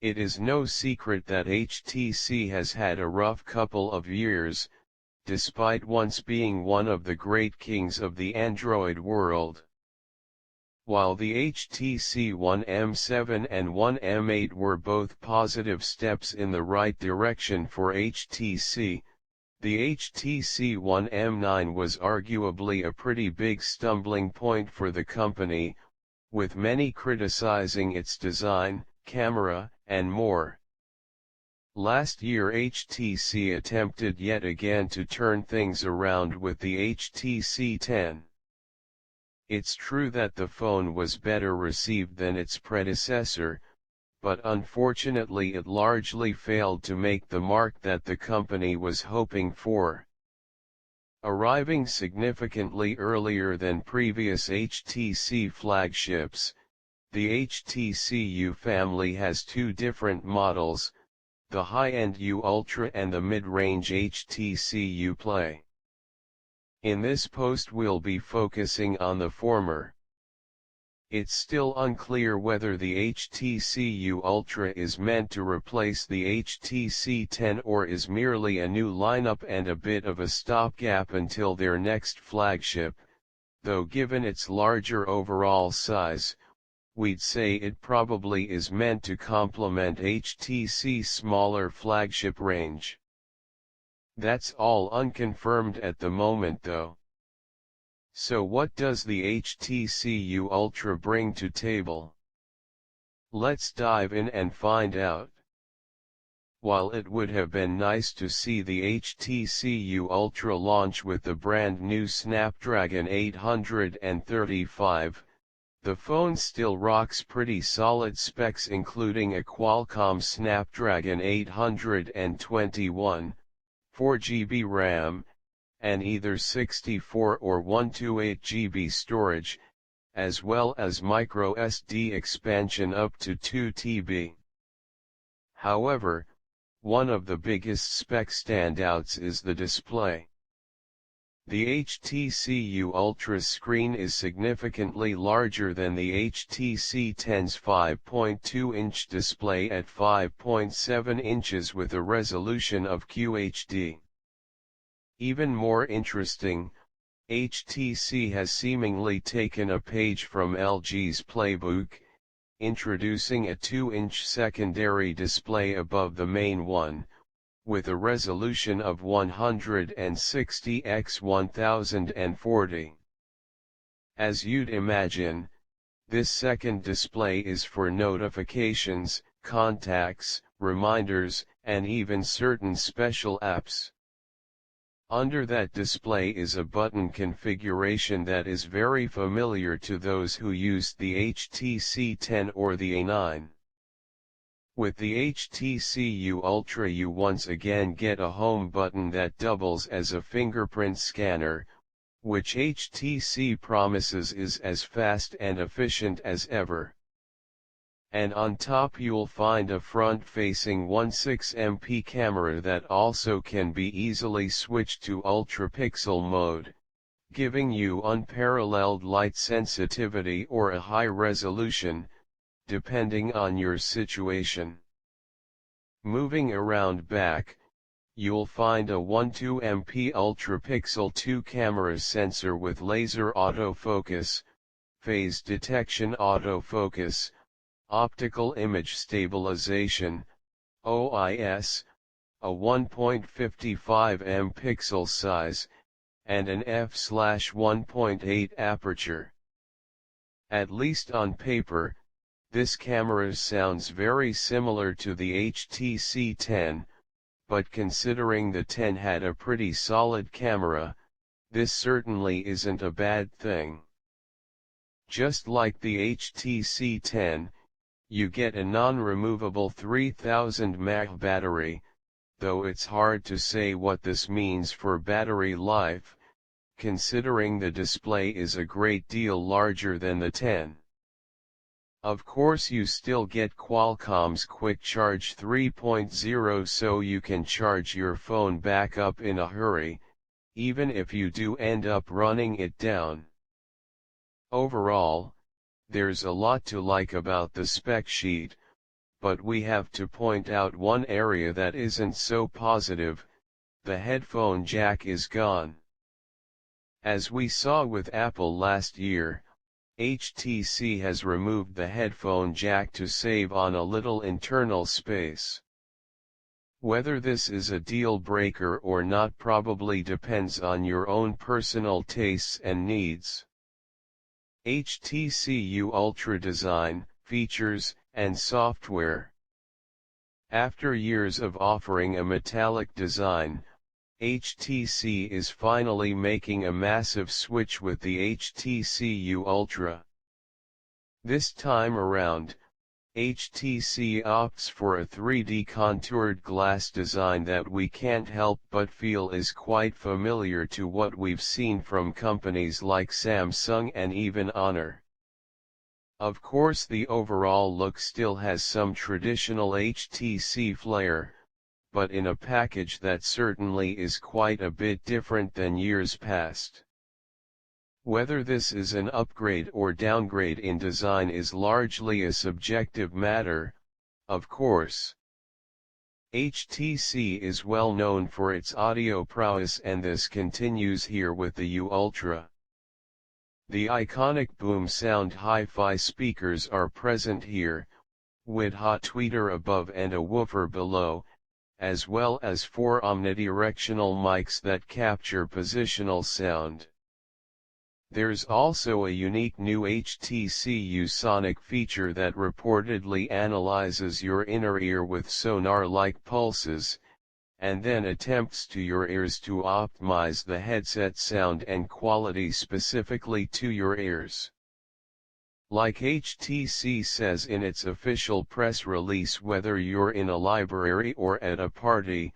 It is no secret that HTC has had a rough couple of years, despite once being one of the great kings of the Android world. While the HTC One M7 and One M8 were both positive steps in the right direction for HTC, the HTC One M9 was arguably a pretty big stumbling point for the company, with many criticizing its design, camera, and more. Last year HTC attempted yet again to turn things around with the HTC 10. It's true that the phone was better received than its predecessor, but unfortunately it largely failed to make the mark that the company was hoping for. Arriving significantly earlier than previous HTC flagships, the HTC U family has two different models, the high-end U Ultra and the mid-range HTC U Play. In this post we'll be focusing on the former. It's still unclear whether the HTC U Ultra is meant to replace the HTC 10 or is merely a new lineup and a bit of a stopgap until their next flagship, though given its larger overall size, we'd say it probably is meant to complement HTC's smaller flagship range. That's all unconfirmed at the moment though. So what does the HTC U Ultra bring to table? Let's dive in and find out. While it would have been nice to see the HTC U Ultra launch with the brand new Snapdragon 835, the phone still rocks pretty solid specs including a Qualcomm Snapdragon 821, 4GB RAM, and either 64 or 128GB storage, as well as microSD expansion up to 2TB. However, one of the biggest spec standouts is the display. The HTC U Ultra's screen is significantly larger than the HTC 10's 5.2-inch display at 5.7 inches with a resolution of QHD. Even more interesting, HTC has seemingly taken a page from LG's playbook, introducing a 2-inch secondary display above the main one, with a resolution of 160 x 1040. As you'd imagine, this second display is for notifications, contacts, reminders, and even certain special apps. Under that display is a button configuration that is very familiar to those who used the HTC 10 or the A9. With the HTC U Ultra you once again get a home button that doubles as a fingerprint scanner, which HTC promises is as fast and efficient as ever. And on top you'll find a front-facing 16MP camera that also can be easily switched to ultra-pixel mode, giving you unparalleled light sensitivity or a high resolution, depending on your situation. Moving around back, you'll find a 12MP ultra-pixel 2 camera sensor with laser autofocus, phase detection autofocus, optical image stabilization, OIS, a 1.55 pixel size, and an f/1.8 aperture. At least on paper, this camera sounds very similar to the HTC 10, but considering the 10 had a pretty solid camera, this certainly isn't a bad thing. Just like the HTC 10, you get a non-removable 3000 mAh battery, though it's hard to say what this means for battery life, considering the display is a great deal larger than the 10. Of course you still get Qualcomm's Quick Charge 3.0 so you can charge your phone back up in a hurry, even if you do end up running it down. Overall, there's a lot to like about the spec sheet, but we have to point out one area that isn't so positive: the headphone jack is gone. As we saw with Apple last year, HTC has removed the headphone jack to save on a little internal space. Whether this is a deal breaker or not probably depends on your own personal tastes and needs. HTC U Ultra design, features, and software. After years of offering a metallic design, HTC is finally making a massive switch with the HTC U Ultra. This time around, HTC opts for a 3D contoured glass design that we can't help but feel is quite familiar to what we've seen from companies like Samsung and even Honor. Of course, the overall look still has some traditional HTC flair, but in a package that certainly is quite a bit different than years past. Whether this is an upgrade or downgrade in design is largely a subjective matter, of course. HTC is well known for its audio prowess, and this continues here with the U Ultra. The iconic boom sound hi-fi speakers are present here, with hot tweeter above and a woofer below, as well as 4 omnidirectional mics that capture positional sound. There's also a unique new HTC U Sonic feature that reportedly analyzes your inner ear with sonar-like pulses, and then attempts to your ears to optimize the headset sound and quality specifically to your ears. Like HTC says in its official press release, whether you're in a library or at a party,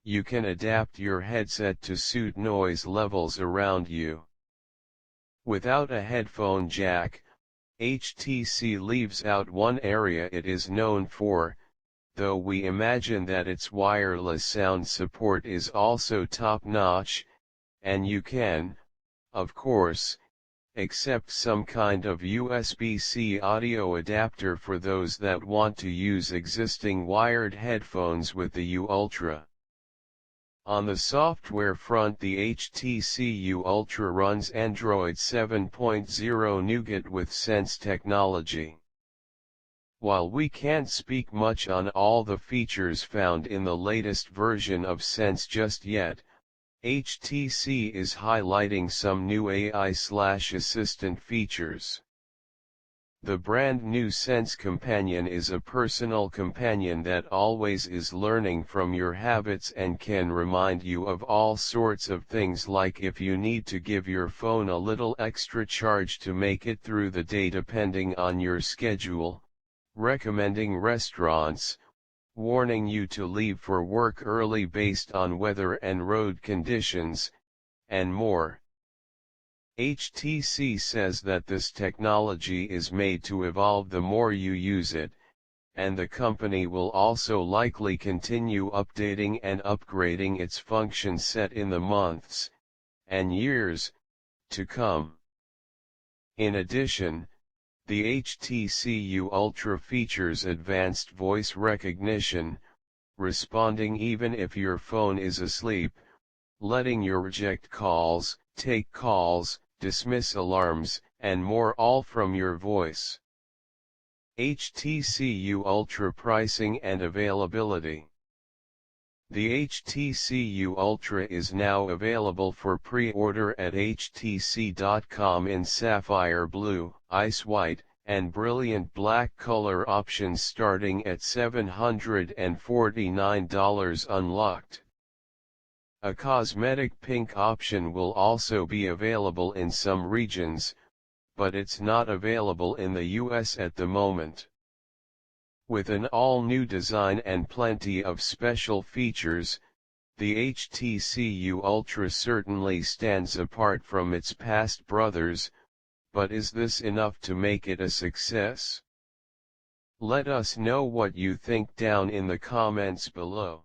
you can adapt your headset to suit noise levels around you. Without a headphone jack, HTC leaves out one area it is known for, though we imagine that its wireless sound support is also top-notch, and you can, of course, accept some kind of USB-C audio adapter for those that want to use existing wired headphones with the U Ultra. On the software front, the HTC U Ultra runs Android 7.0 Nougat with Sense technology. While we can't speak much on all the features found in the latest version of Sense just yet, HTC is highlighting some new AI/assistant features. The brand new Sense Companion is a personal companion that always is learning from your habits and can remind you of all sorts of things, like if you need to give your phone a little extra charge to make it through the day depending on your schedule, recommending restaurants, warning you to leave for work early based on weather and road conditions, and more. HTC says that this technology is made to evolve the more you use it, and the company will also likely continue updating and upgrading its function set in the months, and years, to come. In addition, the HTC U Ultra features advanced voice recognition, responding even if your phone is asleep, letting you reject calls, take calls, dismiss alarms, and more, all from your voice. HTC U Ultra pricing and availability. The HTC U Ultra is now available for pre-order at htc.com in sapphire blue, ice white, and brilliant black color options starting at $749 unlocked. A cosmetic pink option will also be available in some regions, but it's not available in the US at the moment. With an all-new design and plenty of special features, the HTC U Ultra certainly stands apart from its past brothers, but is this enough to make it a success? Let us know what you think down in the comments below.